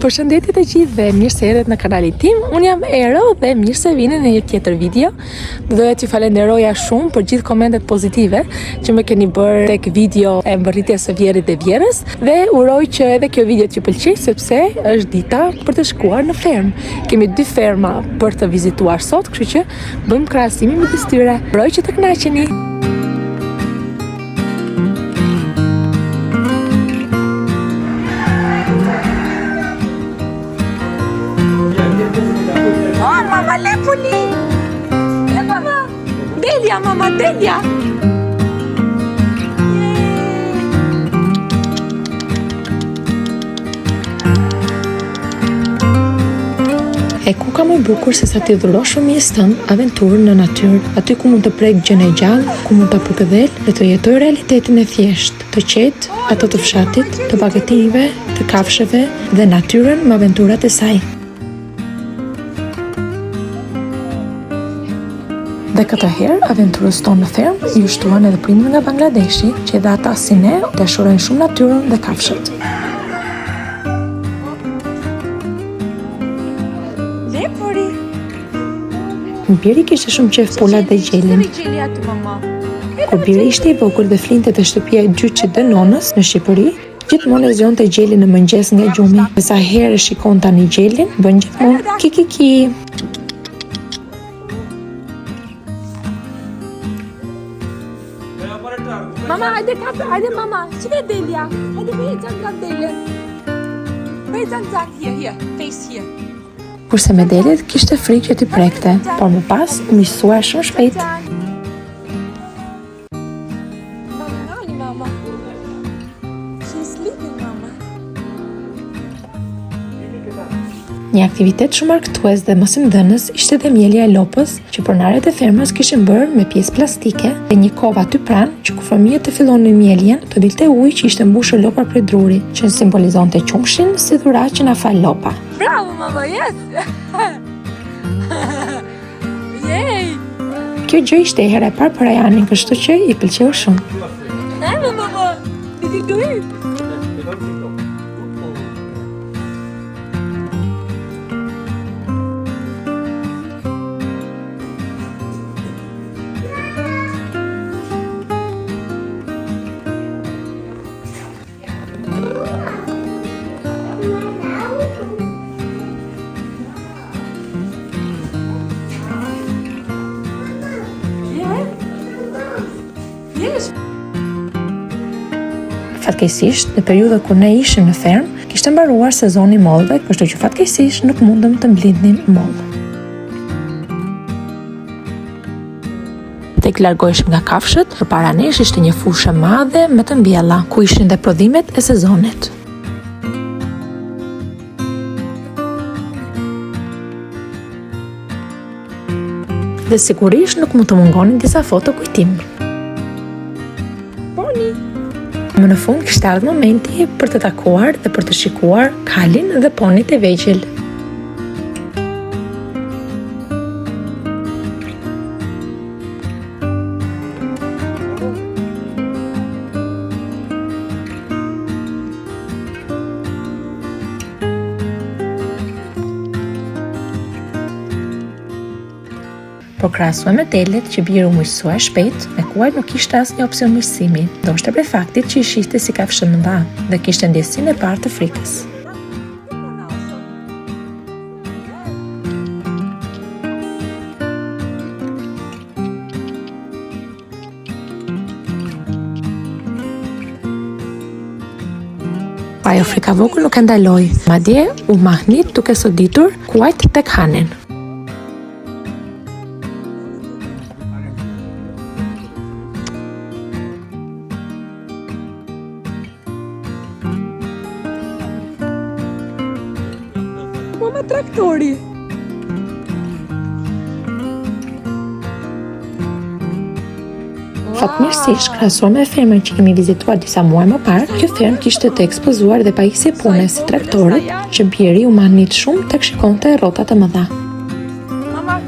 Përshëndetje të gjithë dhe mirë se erdhët në kanalin tim. Unë jam Ero dhe mirë se vini në një tjetër video. Doja t'ju falenderoja shumë për gjithë komentet pozitive që më keni bërë tek video e mbërritjes së vjerit dhe vjerës, dhe uroj që edhe kjo video t'ju pëlqej sepse është dita për të shkuar në fermë. Kemi 2 ferma për të vizituar sot, kështu që bëjmë krahasimin midis tyre. Uroj që të kënaqeni. Mama, lepuli! E mama! Delia, mama, Delia! E ku ka më bukur se sa t'i dhurosh fëmijës tënd aventurën në natyrë, aty ku mund të prek gjën e gjallë, ku mund ta përkëdhel dhe të jetoj realitetin e thjeshtë, të qetë, ato të fshatit, të bagëtinjve, të kafshëve dhe natyrën me aventurat e saj. Dhe këtë herë, aventurës tonë në fermë ju shtuan edhe prindër nga Bangladeshi, që edhe ata si ne dashurojnë shumë natyrën dhe kafshët. Lepuri! Biri kishte shumë qejf pullat dhe gjelin. Kur biri ishte i vogël dhe flinte te shtëpia e gjyçit dhe nonës në Shqipëri, gjithmonë e zgjonte gjelin në mëngjes nga gjumi. Dhe sa herë shikon tani gjelin, bën gjithmonë kikiki. Mama, hajde mama, ç've Delia? Hajde bëj xanxan Delia. Bëj xanxan here, face here. Kurse me Delit kishte frikë që t'i prekte, por më pas u miqësua shumë shpejt. Mama. She's sleeping, mama. Një aktivitet shumë argëtues dhe mosimdhënës ishte dhe mjelja e lopës, që pronarët e fermës kishin bërë me pjesë plastike dhe një kovë aty pranë, që ku fëmijët të fillonin mjeljen, të dilte ujë që ishte mbushur lopar prej druri, që simbolizonte qumshin si dhuratë që na fal lopa. Bravo, mama, yes! Yay! Kjo gjë ishte e hera e parë për Ayanin, kështu që i pëlqeu shumë. Mama, did you do it? Fatkeqësisht, në periudhën kur ne ishim në fermë, kishte mbaruar sezoni i mollëve, kështu që fatkeqësisht nuk mundëm të mblidhnim mollë. Tek largoheshim nga kafshët, përpara nesh ishte një fushë e madhe me të mbjella, ku ishin dhe prodhimet e sezonit. Dhe sigurisht nuk mund të mungonin disa foto kujtim. Pony! Më në fund kishte ardhur momenti për të takuar dhe për të shikuar Kalin dhe ponit e vegjël. Por krahasuar me Delit që biru miqësua shpejt, me kuaj nuk kishte asnjë opsion miqësimi, ndoshta për faktit që i shihte si kafshë më dha dhe kishte ndjesinë e parë të frikës. Ajo frika vogël nuk e ndaloi, madje u mahnit duke soditur kuajt tek hanin. Mama, traktori! Fatmirësisht, krahasuar me fermën që kemi vizituar disa muaj më parë, kjo fermë kishte të ekspozuar dhe pajisje pune si traktorit, që bjeri u mahnit shumë tek shikonte rrotat e mëdha. Mama!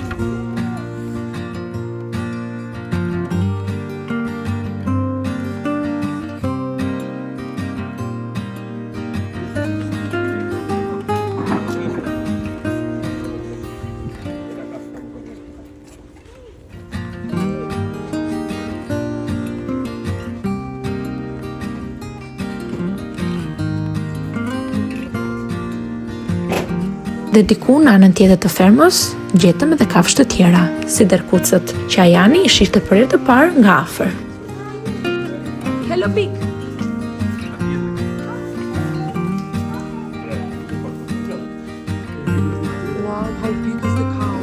Dhe diku në anën tjetër të fermës, gjetëm edhe kafshë të tjera, si dërkucët, që Ajani i shihte për herë të parë nga afër. Hello, Big. Wow, how big is the cow?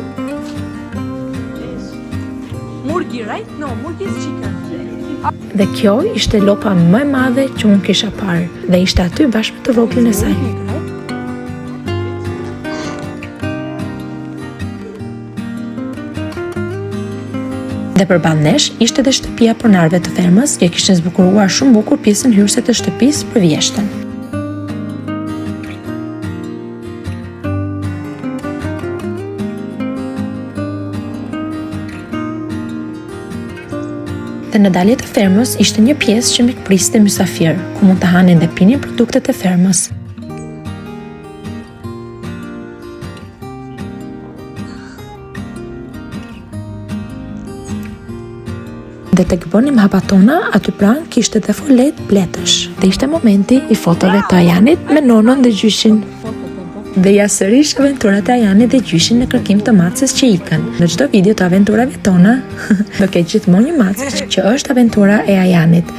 Murgi, right? No, murgi is chicken. Dhe kjo ishte lopa më e madhe që unë kisha parë, dhe ishte aty bashkë me të voglin e saj. Dhe përballë nesh ishte edhe shtëpia pronarëve të fermës, që kishin zbukuruar shumë bukur pjesën hyrëse të shtëpisë për vjeshtën. Dhe në daljet e fermës ishte një pjesë që mikpriste mysafir, ku mund të hanin dhe pinin produktet e fermës. Dhe tek bënim hapatona, aty pranë kishte dhe folet bletësh. Dhe ishte momenti i fotove të Ajanit me nonën dhe gjyshin. Dhe ja sërish aventurat e Ajanit dhe gjyshin në kërkim të macës që ikën. Në çdo video të aventurave tona, do ke gjithmonë një macë që është aventura e Ajanit.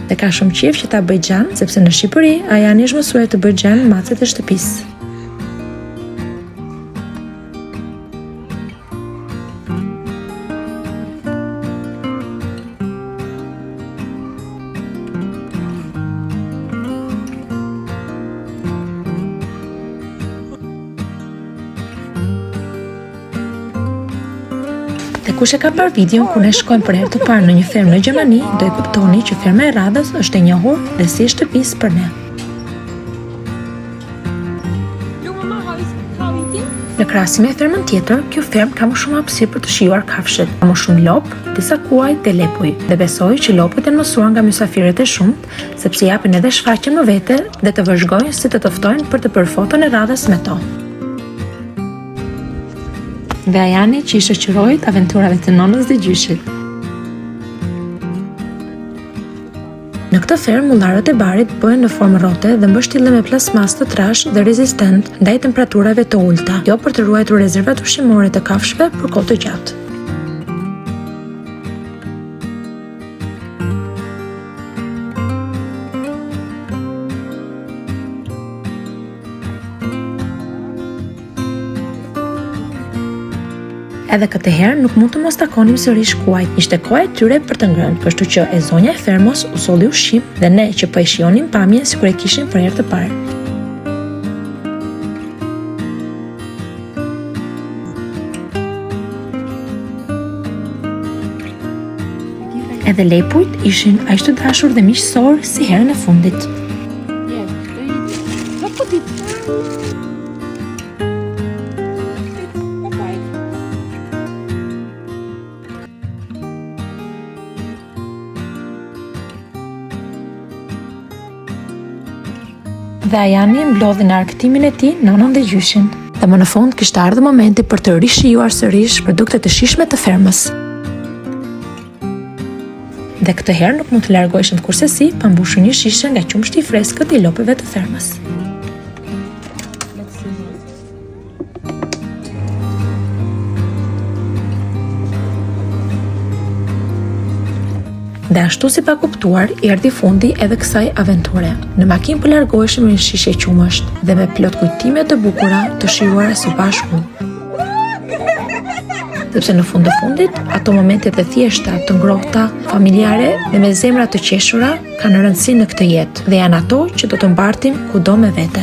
Dhe ka shumë qejf që ta bëj xhan, sepse në Shqipëri Ajani është mësuar të bëjë xhan macet e shtëpisë. Dhe kush e ka parë videon ku ne shkojmë për herë të parë në një fermë në Gjermani, do e kuptoni që ferma e radhës është e njohur dhe si shtëpisë për ne. Në krahasim me fermën tjetër, kjo fermë ka më shumë hapësirë për të shijuar kafshët, ka më shumë lopë, disa kuaj dhe lepuj. Dhe besoj që lopët janë mësuar nga mysafirët e shumt, sepse japin edhe shfaqje më vete dhe të vëzhgojnë si të ftojnë për të bërë foton e radhës me to. Dhe Ajani që i shoqëroi aventurave të nonës dhe gjyshit. Në këtë fermë mullarët e barit bëhen në formë rrote dhe mbështjellen me plasmas të trashë dhe rezistent ndaj temperaturave të ulta, jo për të ruajtur rezervat ushqimore të kafshëve për kohë të gjatë. Edhe këtë herë nuk mund të mos takonim sërish kuajt. Ishte koha e tyre për të ngrënë, kështu që e zonja e fermës u solli ushqim dhe ne që po e shijonim pamjen sikur e kishin për herë të parë. Edhe lepujt ishin aq të dashur dhe miqësor si herën e fundit. Dhe Ajani mblodhi në arktimin e tij nonën dhe gjyshin. Dhe më në fund kishte ardhur momenti për të rishijuar sërish produktet e shijshme të fermës. Dhe këtë herë nuk mund të largoheshin kursesi pa mbushur një shishe nga qumshti i freskët i lopëve të fermës. Dhe ashtu si pa kuptuar, i erdhi fundi edhe kësaj aventure. Në makinë po largoheshim me një shishe qumësht dhe me plot kujtime të bukura të shijuara së bashku. Sepse në fund të fundit, ato momentet e thjeshta, të ngrohta, familjare dhe me zemra të qeshura kanë rëndësi në këtë jetë dhe janë ato që do të mbartim kudo me vete.